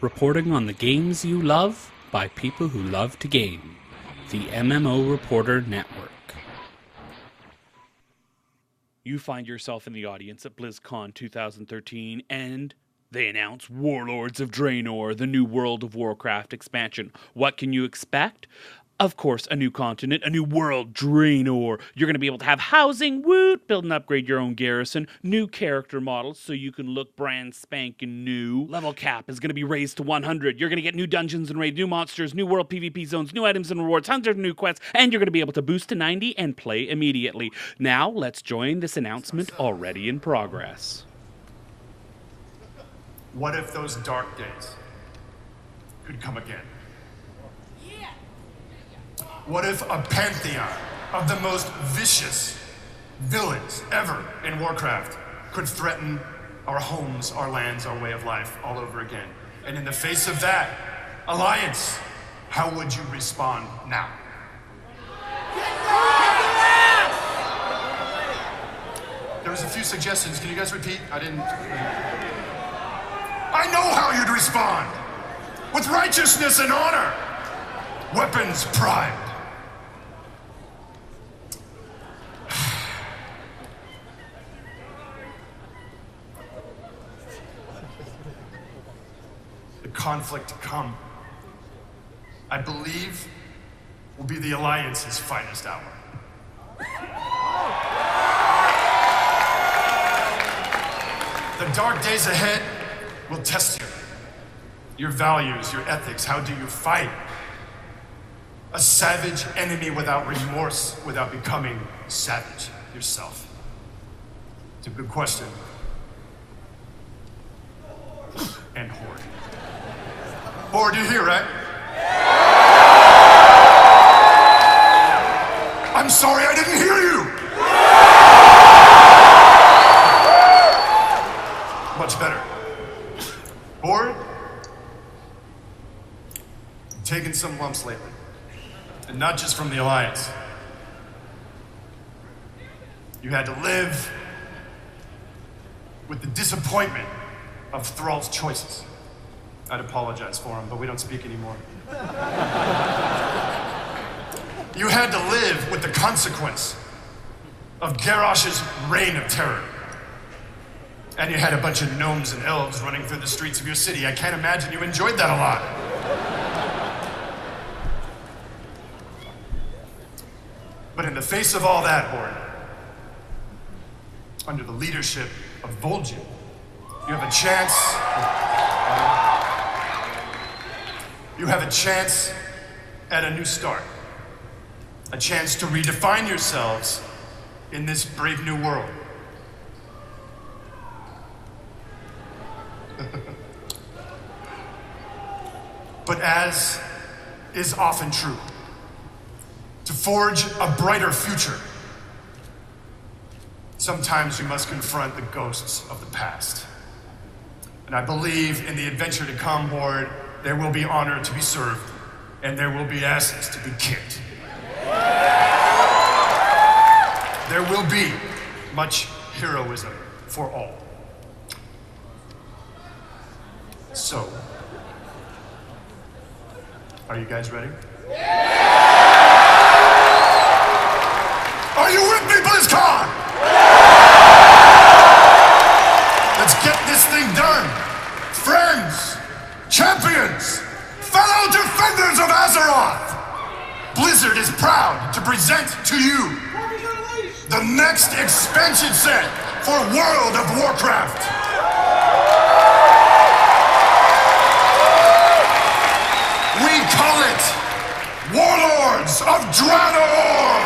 reporting on the games you love by people who love to game. The MMO Reporter Network. You find yourself in the audience at Blizzcon 2013 and they announce Warlords of Draenor, the new World of Warcraft expansion. What can you expect? Of course, a new continent, a new world, Draenor. You're going to be able to have housing, woot, build and upgrade your own garrison, new character models so you can look brand spanking new. Level cap is going to be raised to 100. You're going to get new dungeons and raids, new monsters, new world PvP zones, new items and rewards, hundreds of new quests, and you're going to be able to boost to 90 and play immediately. Now, let's join this announcement already in progress. What if those dark days could come again? What if a pantheon of the most vicious villains ever in Warcraft could threaten our homes, our lands, our way of life all over again? And in the face of that alliance, how would you respond now? There was a few suggestions. Can you guys repeat? I know how you'd respond. With righteousness and honor. Weapons primed. The conflict to come, I believe, will be the Alliance's finest hour. The dark days ahead will test you. Your values, your ethics, how do you fight? A savage enemy without remorse, without becoming savage yourself? It's a good question. And Horde. Horde, you hear, right? I'm sorry, I didn't hear you! Much better. Horde? Taking some lumps lately. And not just from the Alliance. You had to live with the disappointment of Thrall's choices. I'd apologize for him, but we don't speak anymore. You had to live with the consequence of Garrosh's reign of terror. And you had a bunch of gnomes and elves running through the streets of your city. I can't imagine you enjoyed that a lot. But in the face of all that, Horde, under the leadership of Vol'jin, you have a chance. You have a chance at a new start. A chance to redefine yourselves in this brave new world. But as is often true, to forge a brighter future, sometimes you must confront the ghosts of the past. And I believe in the adventure to come, Horde, there will be honor to be served, and there will be asses to be kicked. There will be much heroism for all. So, are you guys ready? Are you with me, Blizzcon? Let's get this thing done. Friends, champions, fellow defenders of Azeroth, Blizzard is proud to present to you the next expansion set for World of Warcraft. We call it Warlords of Draenor!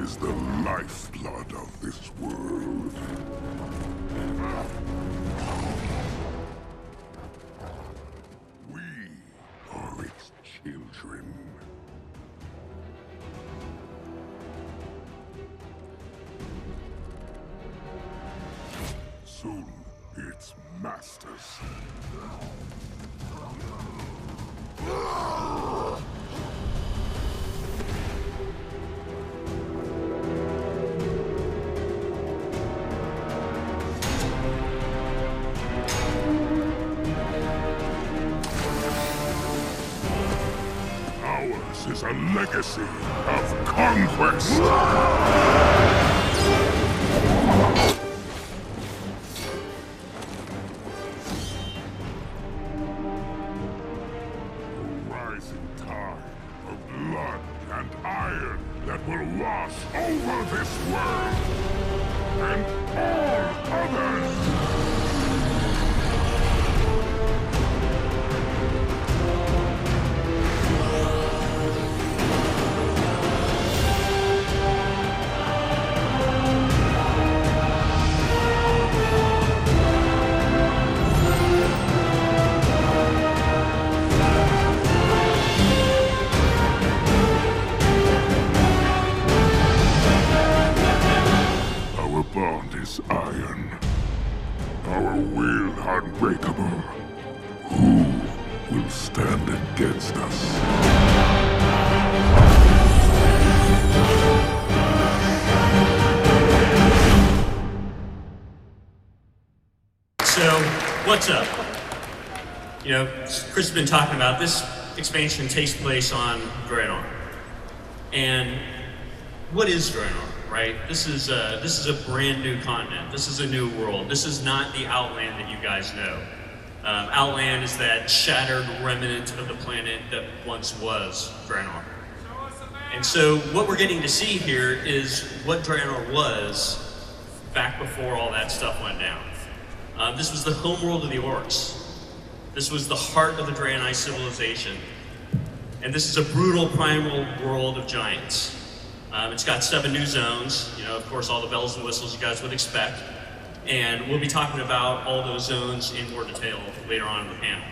is the lifeblood of this world. We are its children. Soon, its masters. Ours is a legacy of conquest. That will wash over this world and all others. Our bond is iron. Our will unbreakable. Who will stand against us? So, what's up? You know, Chris has been talking about this expansion takes place on Draenor. And what is Draenor? Right? This is a brand new continent. This is a new world. This is not the Outland that you guys know. Outland is that shattered remnant of the planet that once was Draenor. And so what we're getting to see here is what Draenor was back before all that stuff went down. This was the homeworld of the orcs. This was the heart of the Draenei civilization. And this is a brutal primal world of giants. It's got 7 new zones, you know, of course, all the bells and whistles you guys would expect. And we'll be talking about all those zones in more detail later on in the panel.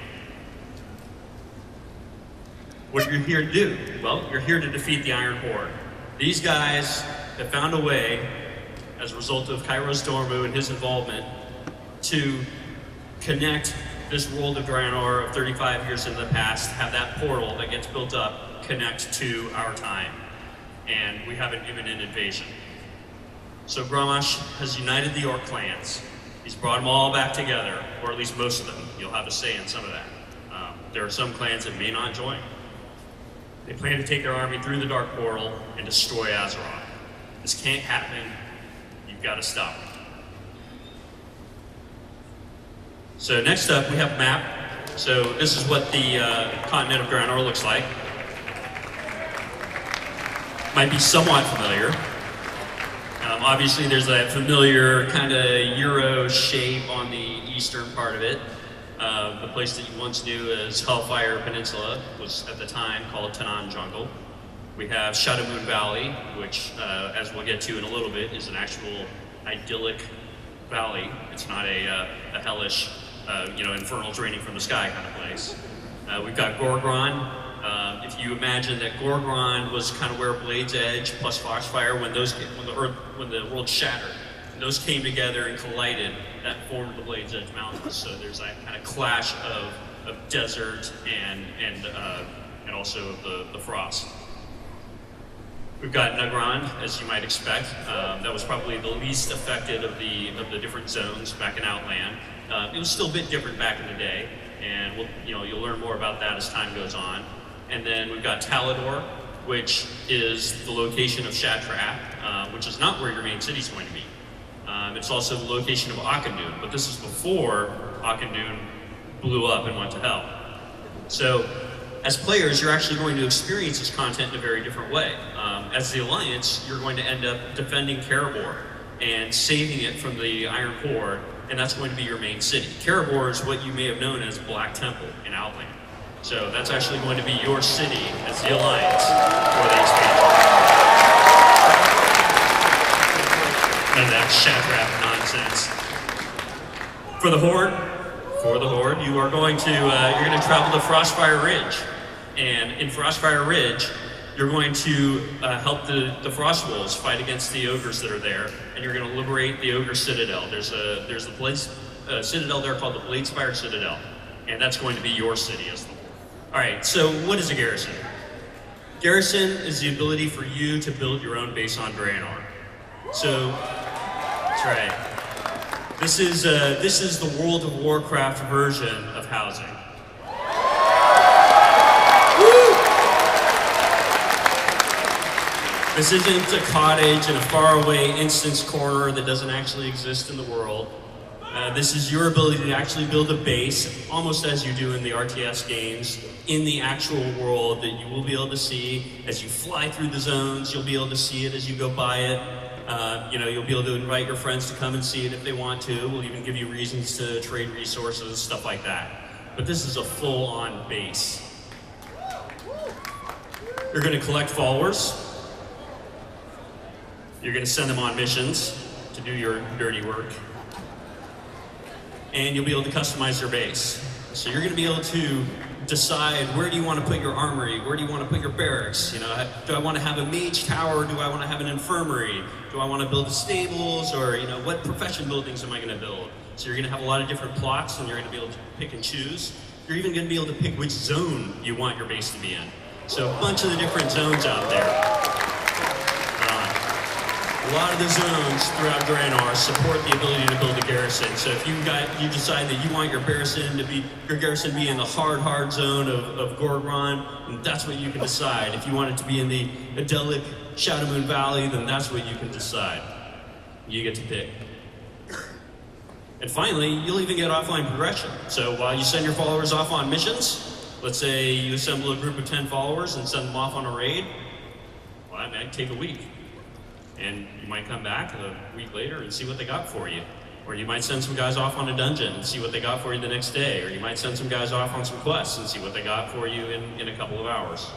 What you're here to do? Well, you're here to defeat the Iron Horde. These guys have found a way, as a result of Kairos Dormu and his involvement, to connect this world of Draenor of 35 years into the past, have that portal that gets built up connect to our time. And we have an imminent invasion. So Grommash has united the orc clans. He's brought them all back together, or at least most of them. You'll have a say in some of that. There are some clans that may not join. They plan to take their army through the Dark Portal and destroy Azeroth. This can't happen. You've got to stop it. So next up, we have a map. So this is what the continent of Draenor looks like. Might be somewhat familiar. Obviously, there's that familiar kind of Euro shape on the eastern part of it. The place that you once knew as Hellfire Peninsula was at the time called Tanan Jungle. We have Shadowmoon Valley, which, as we'll get to in a little bit, is an actual idyllic valley. It's not a hellish, infernal draining from the sky kind of place. We've got Gorgron. If you imagine that Gorgron was kind of where Blade's Edge plus Foxfire, when the world shattered, those came together and collided, that formed the Blade's Edge Mountains. So there's that kind of clash of desert and also the frost. We've got Nagran, as you might expect. That was probably the least affected of the different zones back in Outland. It was still a bit different back in the day, and you'll learn more about that as time goes on. And then we've got Talador, which is the location of Shattrath, which is not where your main city's going to be. It's also the location of Akandun, but this is before Akandun blew up and went to hell. So, as players, you're actually going to experience this content in a very different way. As the Alliance, you're going to end up defending Karabor and saving it from the Iron Horde, and that's going to be your main city. Karabor is what you may have known as Black Temple in Outland. So that's actually going to be your city as the Alliance for the expansion. None of that shadrap nonsense. For the Horde, you are going to you're going to travel to Frostfire Ridge, and in Frostfire Ridge, you're going to help the Frost Wolves fight against the ogres that are there, and you're going to liberate the Ogre Citadel. There's a place citadel there called the Bladespire Citadel, and that's going to be your city as the Horde. All right. So what is a garrison? Garrison is the ability for you to build your own base on Draenor. So that's right. This is the World of Warcraft version of housing. This isn't a cottage in a faraway instance corner that doesn't actually exist in the world. This is your ability to actually build a base, almost as you do in the RTS games, in the actual world that you will be able to see as you fly through the zones. You'll be able to see it as you go by it. You'll be able to invite your friends to come and see it if they want to. We'll even give you reasons to trade resources, stuff like that. But this is a full-on base. You're going to collect followers. You're going to send them on missions to do your dirty work. And you'll be able to customize your base. So you're going to be able to decide where do you want to put your armory, where do you want to put your barracks. Do I want to have a mage tower, do I want to have an infirmary, do I want to build stables, or what profession buildings am I going to build? So you're going to have a lot of different plots, and you're going to be able to pick and choose. You're even going to be able to pick which zone you want your base to be in. So a bunch of the different zones out there. A lot of the zones throughout Draenor support the ability to build a garrison. So if you decide that you want your garrison to be in the hard zone of Gorgron, then that's what you can decide. If you want it to be in the idyllic Shadowmoon Valley, then that's what you can decide. You get to pick. And finally, you'll even get offline progression. So while you send your followers off on missions, let's say you assemble a group of 10 followers and send them off on a raid, well, that might take a week. And you might come back a week later and see what they got for you. Or you might send some guys off on a dungeon and see what they got for you the next day. Or you might send some guys off on some quests and see what they got for you in a couple of hours.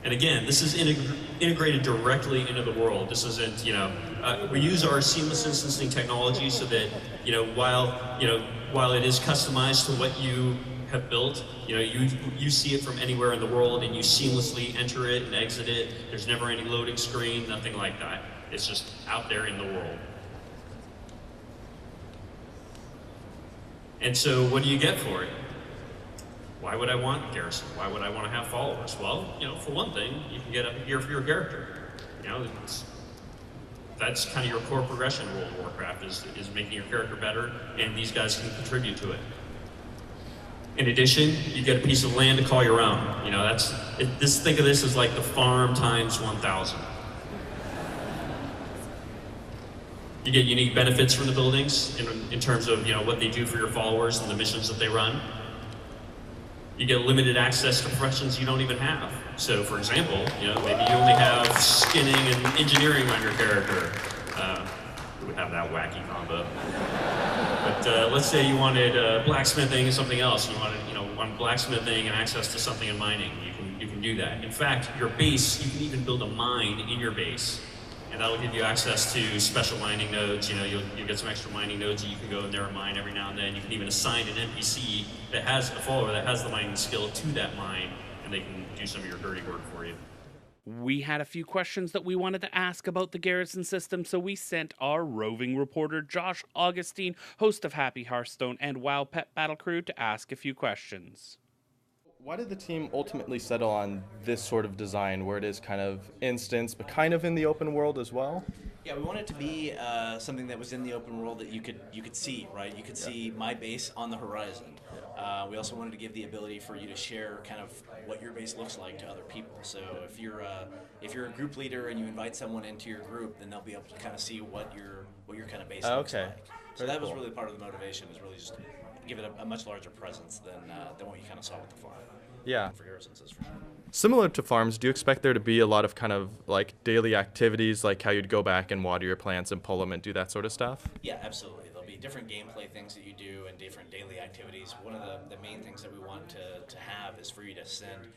And again, this is integrated directly into the world. This isn't, we use our seamless instancing technology so that, while it is customized to what you have built, you see it from anywhere in the world and you seamlessly enter it and exit it. There's never any loading screen, nothing like that. It's just out there in the world. And so what do you get for it? Why would I want garrison? Why would I want to have followers? Well, for one thing, you can get up here for your character. That's kind of your core progression in World of Warcraft is making your character better, and these guys can contribute to it. In addition, you get a piece of land to call your own. Think of this as like the farm times 1,000. You get unique benefits from the buildings in terms of what they do for your followers and the missions that they run. You get limited access to professions you don't even have. So, for example, maybe you only have skinning and engineering on your character. Who would have that wacky combo? But let's say you wanted blacksmithing and something else. You wanted blacksmithing and access to something in mining. You can do that. In fact, your base, you can even build a mine in your base, and that'll give you access to special mining nodes. You'll get some extra mining nodes that you can go in there and mine every now and then. You can even assign an NPC that has a follower that has the mining skill to that mine, and they can do some of your dirty work for you. We had a few questions that we wanted to ask about the garrison system, so we sent our roving reporter Josh Augustine, host of Happy Hearthstone and WoW Pet Battle Crew, to ask a few questions. Why did the team ultimately settle on this sort of design where it is kind of instance, but kind of in the open world as well? Yeah, we want it to be something that was in the open world that you could see, right? You could see my base on the horizon. We also wanted to give the ability for you to share kind of what your base looks like to other people. So if you're a group leader and you invite someone into your group, then they'll be able to kind of see what your kind of base looks like. So that was really part of the motivation, was really just give it a much larger presence than what you kind of saw with the farm. Yeah. For garrisons, for sure. Similar to farms, do you expect there to be a lot of kind of like daily activities, like how you'd go back and water your plants and pull them and do that sort of stuff? Yeah, absolutely. There'll be different gameplay things that you do and different daily activities. One of the main things that we want to have is for you to send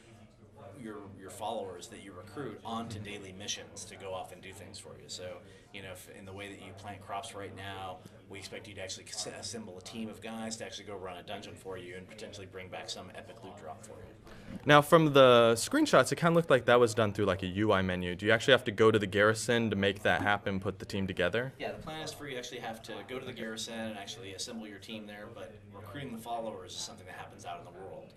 your followers that you recruit onto daily missions to go off and do things for you. So, if in the way that you plant crops right now, we expect you to actually assemble a team of guys to actually go run a dungeon for you and potentially bring back some epic loot drop for you. Now, from the screenshots, it kind of looked like that was done through like a UI menu. Do you actually have to go to the garrison to make that happen, put the team together? Yeah, the plan is for you to actually have to go to the garrison and actually assemble your team there, but recruiting the followers is something that happens out in the world.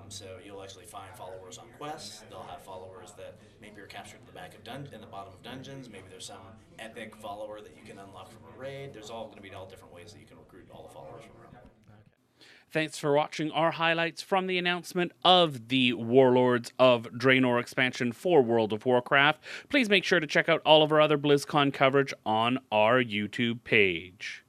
So you'll actually find followers on quests. They'll have followers that maybe are captured in the back of in the bottom of dungeons. Maybe there's some epic follower that you can unlock from a raid. There's all going to be all different ways that you can recruit all the followers from around. Thanks for watching our highlights from the announcement of the Warlords of Draenor expansion for World of Warcraft. Please make sure to check out all of our other BlizzCon coverage on our YouTube page.